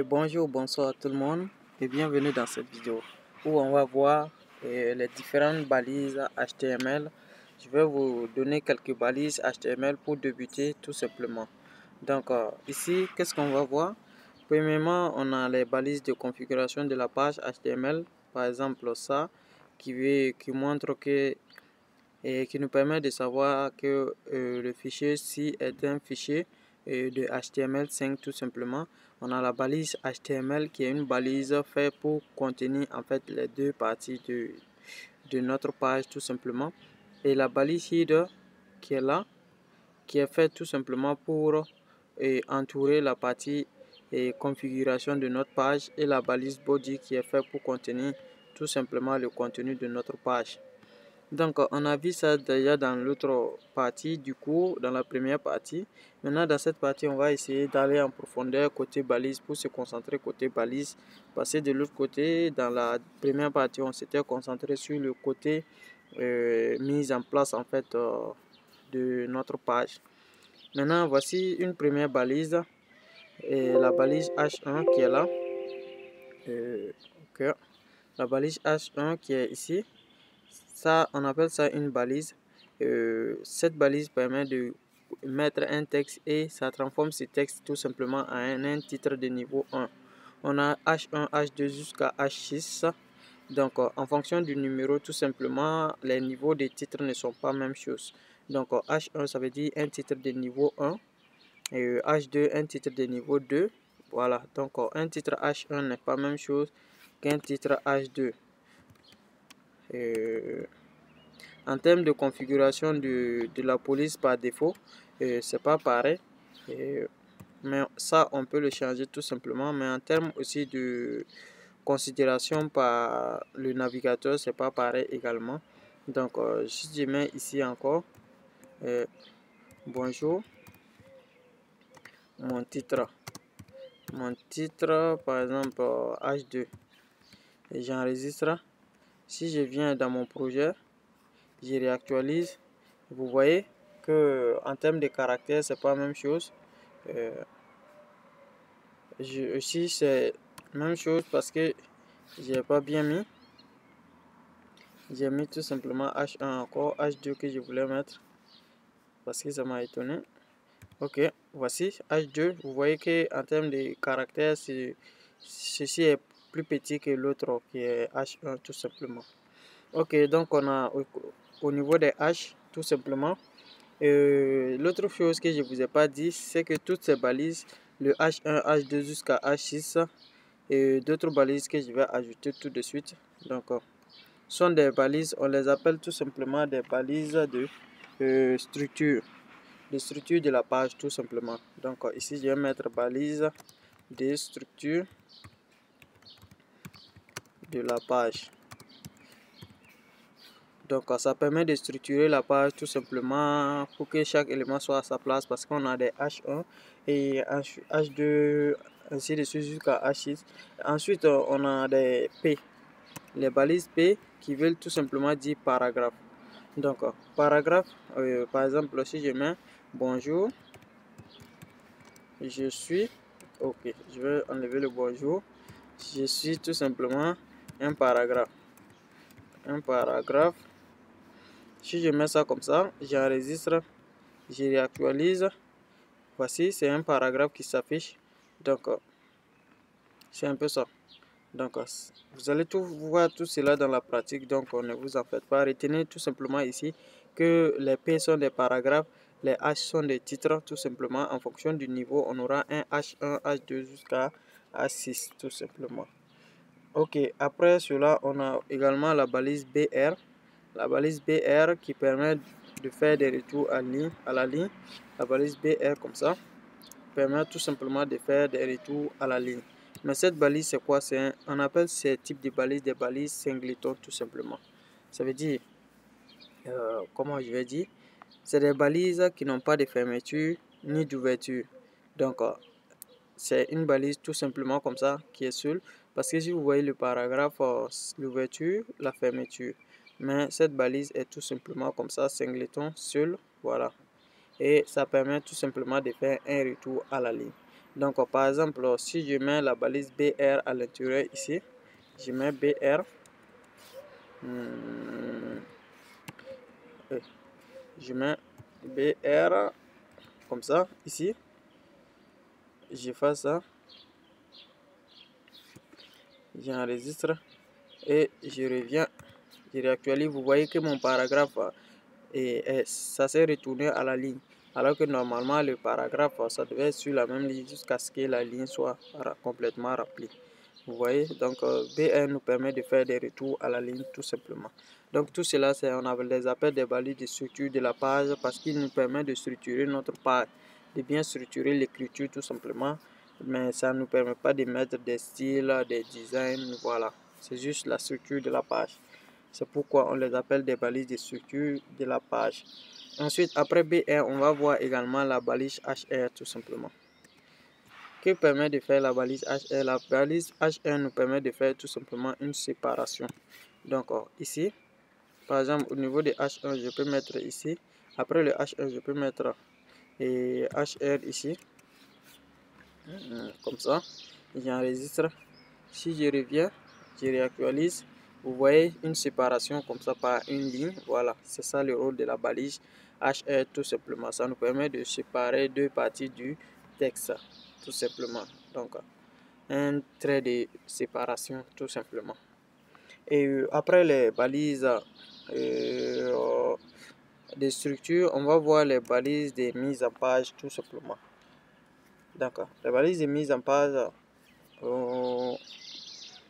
Bonjour, bonsoir à tout le monde et bienvenue dans cette vidéo où on va voir les différentes balises HTML. Je vais vous donner quelques balises HTML pour débuter tout simplement. Donc ici, qu'est-ce qu'on va voir? Premièrement, on a les balises de configuration de la page HTML. Par exemple, ça qui montre que et qui nous permet de savoir que le fichier ci est un fichier de HTML5 tout simplement. On a la balise HTML qui est une balise faite pour contenir en fait les deux parties de notre page tout simplement. Et la balise header qui est là, qui est faite tout simplement pour entourer la partie et configuration de notre page, et la balise body qui est faite pour contenir tout simplement le contenu de notre page. Donc, on a vu ça déjà dans l'autre partie du cours, dans la première partie. Maintenant, dans cette partie, on va essayer d'aller en profondeur côté balise pour se concentrer côté balise. Parce que de l'autre côté, dans la première partie, on s'était concentré sur le côté mise en place en fait de notre page. Maintenant, voici une première balise, et la balise H1 qui est là. Ok. La balise H1 qui est ici. Ça, on appelle ça une balise. Cette balise permet de mettre un texte et ça transforme ce texte tout simplement en un titre de niveau 1. On a H1, H2 jusqu'à H6. Donc, en fonction du numéro, tout simplement, les niveaux des titres ne sont pas la même chose. Donc, H1, ça veut dire un titre de niveau 1. Et H2, un titre de niveau 2. Voilà. Donc, un titre H1 n'est pas la même chose qu'un titre H2. En termes de configuration de la police par défaut, c'est pas pareil. Mais ça, on peut le changer tout simplement. Mais en termes aussi de considération par le navigateur, c'est pas pareil également. Donc, si je mets ici encore, bonjour, mon titre par exemple H2, et j'enregistre. Si je viens dans mon projet, je réactualise, vous voyez que en termes de caractères c'est pas la même chose. Ici c'est la même chose parce que j'ai pas bien mis, j'ai mis tout simplement H1 encore, H2 que je voulais mettre parce que ça m'a étonné. Ok, voici H2, vous voyez que en termes de caractères ceci est plus petit que l'autre qui est H1 tout simplement. Ok, donc on a au niveau des H tout simplement. L'autre chose que je ne vous ai pas dit, c'est que toutes ces balises, le H1, H2 jusqu'à H6, et d'autres balises que je vais ajouter tout de suite, donc sont des balises, on les appelle tout simplement des balises de structure, de la page tout simplement. Donc ici je vais mettre balise de structure de la page. Donc ça permet de structurer la page tout simplement pour que chaque élément soit à sa place, parce qu'on a des H1 et H2 ainsi de suite jusqu'à H6. Ensuite on a des P, les balises P qui veulent tout simplement dire paragraphe. Donc paragraphe, par exemple si je mets bonjour, je suis, ok, je vais enlever le bonjour, je suis tout simplement un paragraphe. Si je mets ça comme ça, j'enregistre, je réactualise. Voici, c'est un paragraphe qui s'affiche. Donc, c'est un peu ça. Donc, vous allez tout voir tout cela dans la pratique. Donc, ne vous en faites pas. Retenez tout simplement ici que les P sont des paragraphes, les H sont des titres. Tout simplement, en fonction du niveau, on aura un H1, H2 jusqu'à H6, tout simplement. Ok, après cela, on a également la balise BR. La balise BR qui permet de faire des retours à la ligne. La balise BR comme ça permet tout simplement de faire des retours à la ligne. Mais cette balise c'est quoi? On appelle ces types de balises des balises singleton tout simplement. Ça veut dire, comment je vais dire, c'est des balises qui n'ont pas de fermeture ni d'ouverture. Donc c'est une balise tout simplement comme ça qui est seule. Parce que si vous voyez le paragraphe, l'ouverture, la fermeture. Mais cette balise est tout simplement comme ça, singleton, seul, voilà. Et ça permet tout simplement de faire un retour à la ligne. Donc par exemple, si je mets la balise BR à l'intérieur ici, je mets BR, je mets BR comme ça ici, je fais ça, j'enregistre et je reviens, je réactualise. Vous voyez que mon paragraphe ça s'est retourné à la ligne, alors que normalement le paragraphe ça devait être sur la même ligne jusqu'à ce que la ligne soit complètement remplie. Vous voyez, donc BR nous permet de faire des retours à la ligne tout simplement. Donc tout cela, on les appelle des balises de structure de la page parce qu'il nous permet de structurer notre page, de bien structurer l'écriture tout simplement, mais ça ne nous permet pas de mettre des styles, des designs, voilà. C'est juste la structure de la page. C'est pourquoi on les appelle des balises de structure de la page. Ensuite, après BR, on va voir également la balise HR tout simplement. Que permet de faire la balise HR? La balise HR nous permet de faire tout simplement une séparation. Donc ici, par exemple, au niveau de H1, je peux mettre ici. Après le H1, je peux mettre HR ici. Comme ça, j'enregistre. Si je reviens, je réactualise. Vous voyez une séparation comme ça par une ligne. Voilà, c'est ça le rôle de la balise HR tout simplement. Ça nous permet de séparer deux parties du texte tout simplement. Donc, un trait de séparation tout simplement. Et après les balises de structure, on va voir les balises de mise en page tout simplement. D'accord. Les balises de mise en page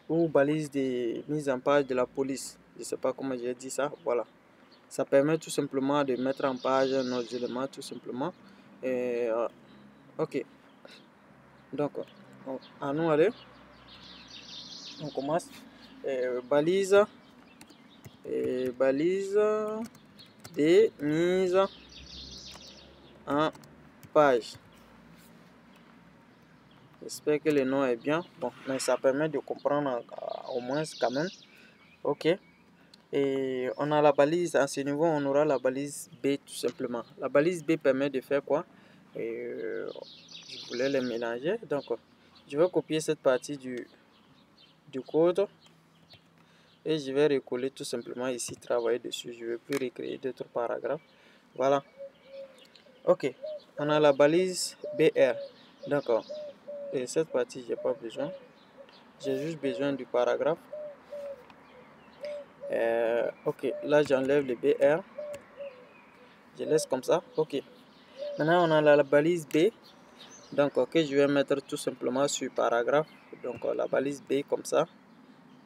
ou balises de mise en page de la police. Je ne sais pas comment j'ai dit ça. Voilà. Ça permet tout simplement de mettre en page nos éléments tout simplement. Et, ok. Donc, à nous aller. On commence. Balise de mise en page. J'espère que le nom est bien. Bon, mais ça permet de comprendre au moins quand même. Ok. Et on a la balise. À ce niveau, on aura la balise B tout simplement. La balise B permet de faire quoi? Je voulais les mélanger. Donc, je vais copier cette partie du code. Et je vais recoller tout simplement ici, travailler dessus. Je ne vais plus recréer d'autres paragraphes. Voilà. Ok. On a la balise BR. D'accord. Et cette partie, j'ai pas besoin. J'ai juste besoin du paragraphe. Ok, là j'enlève le BR. Je laisse comme ça. Ok. Maintenant on a la balise B. Donc ok, je vais mettre tout simplement sur paragraphe. Donc la balise B comme ça.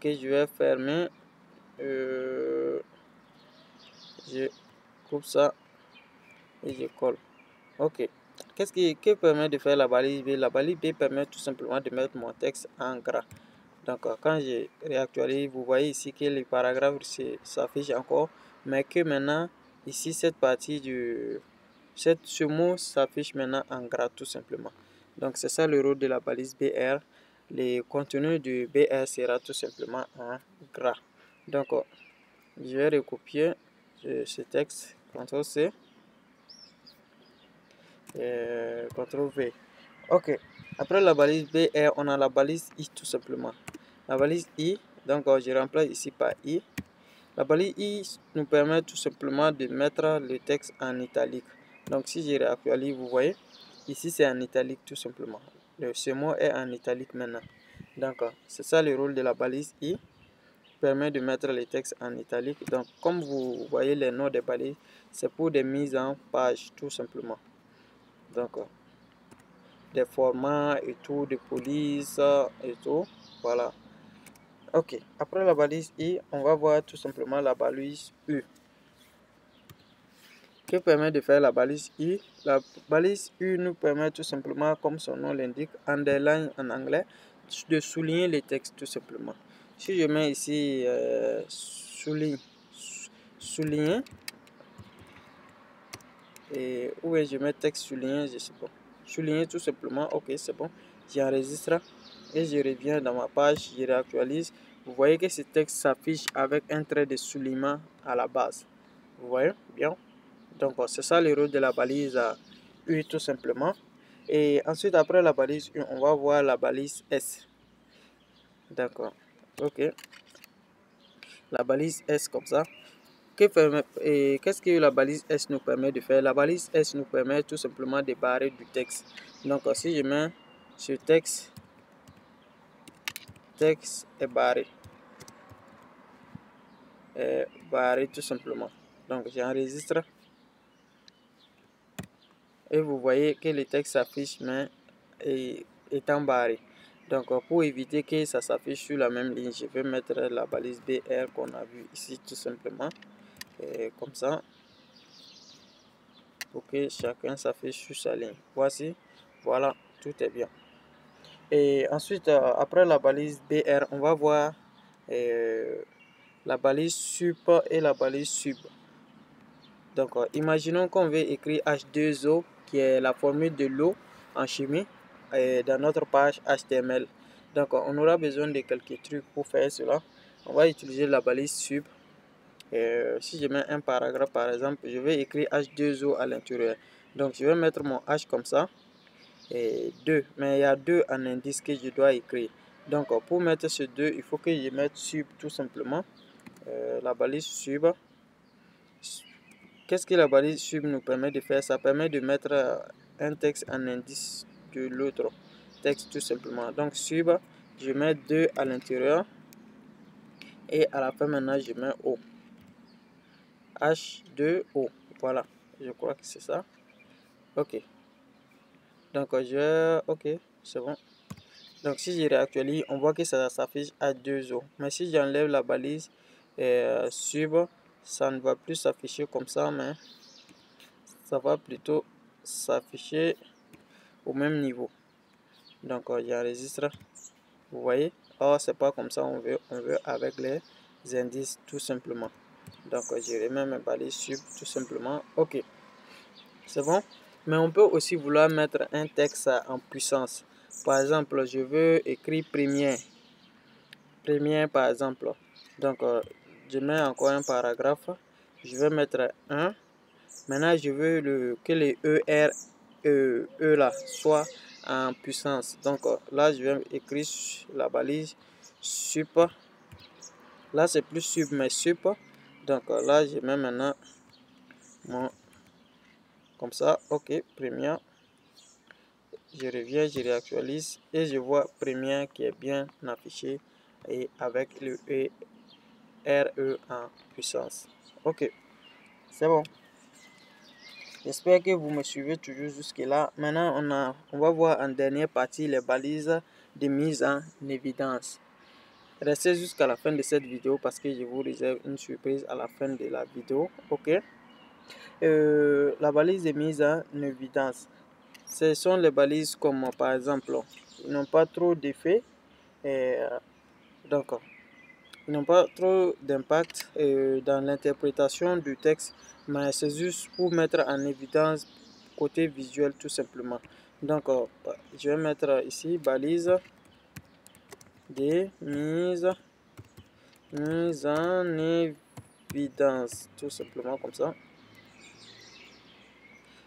Que je vais fermer. Je coupe ça et je colle. Ok. Que permet de faire la balise B? La balise B permet tout simplement de mettre mon texte en gras. Donc quand je réactualise, vous voyez ici que les paragraphes s'affichent encore, mais que maintenant ici cette partie ce mot s'affiche maintenant en gras tout simplement. Donc c'est ça le rôle de la balise BR. Le contenu du BR sera tout simplement en gras. Donc je vais recopier ce texte, CTRL C, CTRL V. Ok. Après la balise BR, on a la balise I tout simplement. La balise I, donc je remplace ici par I. La balise I nous permet tout simplement de mettre le texte en italique. Donc si je réactualise, vous voyez, ici c'est en italique tout simplement. Ce mot est en italique maintenant. Donc c'est ça le rôle de la balise I. Permet de mettre le texte en italique. Donc comme vous voyez les noms des balises, c'est pour des mises en page tout simplement. Donc des formats et tout, de police et tout. Voilà. Ok. Après la balise I, on va voir tout simplement la balise U. Que permet de faire la balise I? La balise U nous permet tout simplement, comme son nom l'indique, underline en anglais, de souligner les textes tout simplement. Si je mets ici souligner, et où est je mets texte souligné, je sais pas. Souligner tout simplement, ok, c'est bon. J'enregistre et je reviens dans ma page, je réactualise. Vous voyez que ce texte s'affiche avec un trait de soulignement à la base. Vous voyez bien? Donc c'est ça le rôle de la balise U tout simplement. Et ensuite, après la balise U, on va voir la balise S. D'accord. Ok. La balise S comme ça. Qu'est-ce que la balise S nous permet de faire? La balise S nous permet tout simplement de barrer du texte. Donc, si je mets ce texte est barré. Barré tout simplement. Donc, j'enregistre. Et vous voyez que le texte s'affiche, mais étant barré. Donc, pour éviter que ça s'affiche sur la même ligne, je vais mettre la balise BR qu'on a vu ici tout simplement. Comme ça, pour que chacun s'affiche sur sa ligne. Voici, voilà, tout est bien. Et ensuite, après la balise BR, on va voir la balise sup et la balise sub. Donc, imaginons qu'on veut écrire H2O, qui est la formule de l'eau en chimie, dans notre page HTML. Donc, on aura besoin de quelques trucs pour faire cela. On va utiliser la balise sub. Si je mets un paragraphe, par exemple, je vais écrire H2O à l'intérieur. Donc, je vais mettre mon H comme ça. Et 2. Mais il y a 2 en indice que je dois écrire. Donc, pour mettre ce 2, il faut que je mette sub tout simplement. La balise sub. Qu'est-ce que la balise sub nous permet de faire? Ça permet de mettre un texte en indice de l'autre texte tout simplement. Donc sub, je mets 2 à l'intérieur et à la fin maintenant je mets O. H2O. Voilà, je crois que c'est ça. Ok. Donc ok, c'est bon. Donc si je réactualise, on voit que ça s'affiche H2O. Mais si j'enlève la balise sub, ça ne va plus s'afficher comme ça, mais ça va plutôt s'afficher au même niveau. Donc j'enregistre. Vous voyez, or c'est pas comme ça on veut avec les indices tout simplement. Donc je remets mes balises sub tout simplement. Ok, c'est bon. Mais on peut aussi vouloir mettre un texte en puissance. Par exemple, je veux écrire première par exemple. Donc je mets encore un paragraphe. Je vais mettre 1. Maintenant, je veux que les E là soient en puissance. Donc là, je vais écrire la balise sup. Là, c'est plus sub, mais sup. Donc là, je mets maintenant mon comme ça. Ok, première. Je reviens, je réactualise et je vois première qui est bien affiché et avec le RE en puissance. Ok, c'est bon. J'espère que vous me suivez toujours jusque là. Maintenant, on va voir en dernière partie les balises de mise en évidence. Restez jusqu'à la fin de cette vidéo parce que je vous réserve une surprise à la fin de la vidéo. Ok. La balise de mise en évidence. Ce sont les balises comme par exemple, ils n'ont pas trop d'effet. Donc, ils n'ont pas trop d'impact dans l'interprétation du texte, mais c'est juste pour mettre en évidence côté visuel tout simplement. Donc, je vais mettre ici balise de mise en évidence, tout simplement comme ça.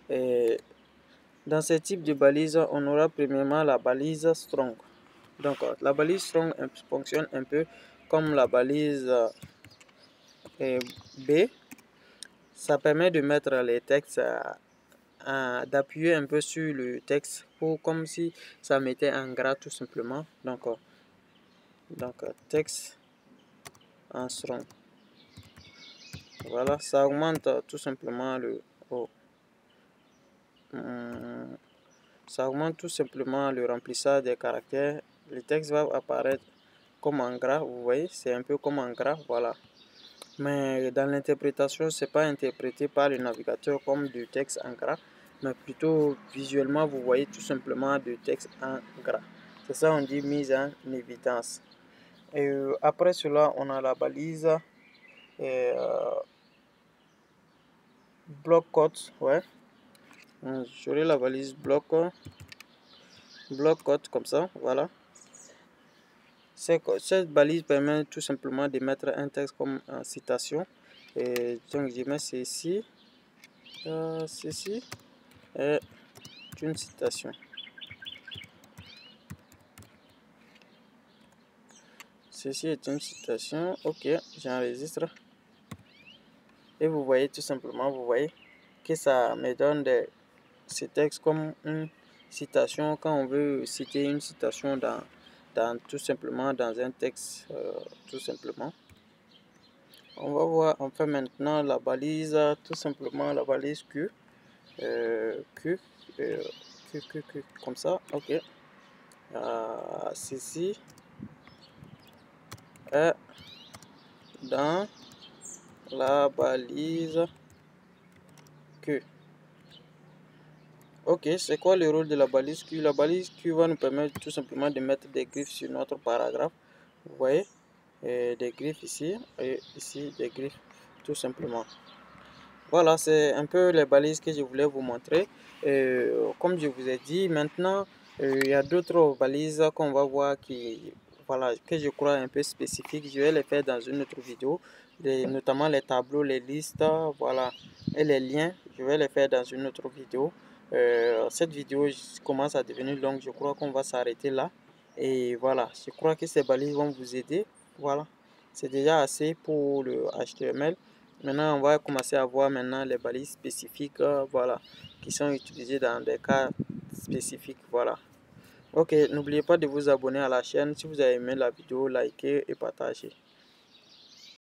Et dans ce type de balise, on aura premièrement la balise strong. Donc, la balise strong fonctionne un peu comme la balise B. Ça permet de mettre les textes, d'appuyer un peu sur le texte pour comme si ça mettait en gras tout simplement. Donc texte en strong. Voilà, ça augmente tout simplement ça augmente tout simplement le remplissage des caractères. Le texte va apparaître comme en gras, vous voyez, c'est un peu comme en gras, voilà. Mais dans l'interprétation, c'est pas interprété par le navigateur comme du texte en gras, mais plutôt visuellement, vous voyez tout simplement du texte en gras. C'est ça on dit mise en évidence. Et après cela, on a la balise bloc code, ouais. J'aurai la balise bloc code comme ça, voilà. Cette balise permet tout simplement de mettre un texte comme en citation. Et donc je mets ceci est une citation. ceci est une citation. Ok, j'enregistre. Et vous voyez tout simplement, vous voyez que ça me donne ces textes comme une citation quand on veut citer une citation tout simplement dans un texte, tout simplement. On va voir, on fait maintenant la balise, tout simplement la balise Q, Q, comme ça, ok. Ceci est dans la balise Q. Ok, c'est quoi le rôle de la balise Q? La balise Q va nous permettre tout simplement de mettre des griffes sur notre paragraphe. Vous voyez, des griffes ici et ici des griffes, tout simplement. Voilà, c'est un peu les balises que je voulais vous montrer. Comme je vous ai dit, maintenant, il y a d'autres balises qu'on va voir voilà, que je crois un peu spécifiques. Je vais les faire dans une autre vidéo, notamment les tableaux, les listes, voilà, et les liens. Je vais les faire dans une autre vidéo. Cette vidéo commence à devenir longue. Je crois qu'on va s'arrêter là. Et voilà, je crois que ces balises vont vous aider. Voilà, c'est déjà assez pour le HTML. Maintenant, on va commencer à voir maintenant les balises spécifiques, voilà, qui sont utilisées dans des cas spécifiques, voilà. Ok, n'oubliez pas de vous abonner à la chaîne si vous avez aimé la vidéo, likez et partagez.